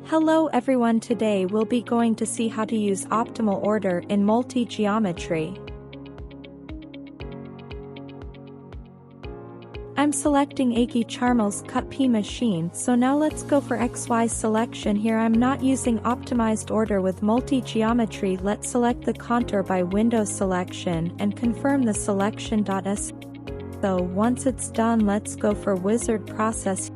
Hello everyone, today we'll be going to see how to use optimal order in multi-geometry. I'm selecting Aki Charmel's Cut P machine, so now let's go for XY selection. Here I'm not using optimized order with multi-geometry. Let's select the contour by window selection and confirm the selection.s. So once it's done, let's go for wizard process.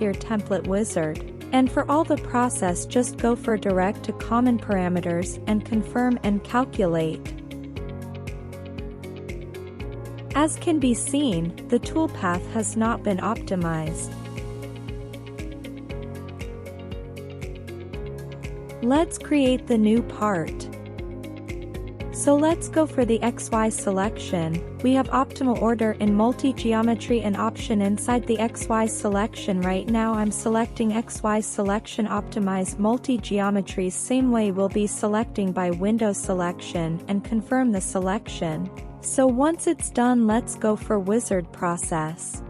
Here template wizard. And for all the process, just go for direct to common parameters and confirm and calculate. As can be seen, the toolpath has not been optimized. Let's create the new part. So let's go for the XY selection. We have optimal order in multi-geometry and option inside the XY selection. Right now I'm selecting XY selection, optimize multi-geometries. Same way we'll be selecting by window selection and confirm the selection. So once it's done, let's go for wizard process.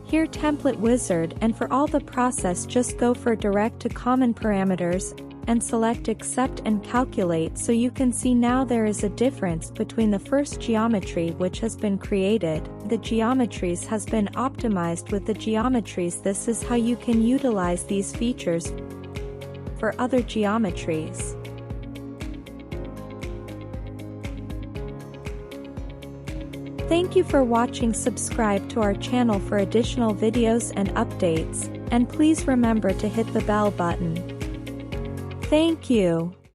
Here template wizard, and for all the process just go for direct to common parameters and select accept and calculate. So you can see now there is a difference between the first geometry which has been created. The geometries has been optimized with the geometries. This is how you can utilize these features for other geometries. Thank you for watching. Subscribe to our channel for additional videos and updates, and please remember to hit the bell button. Thank you.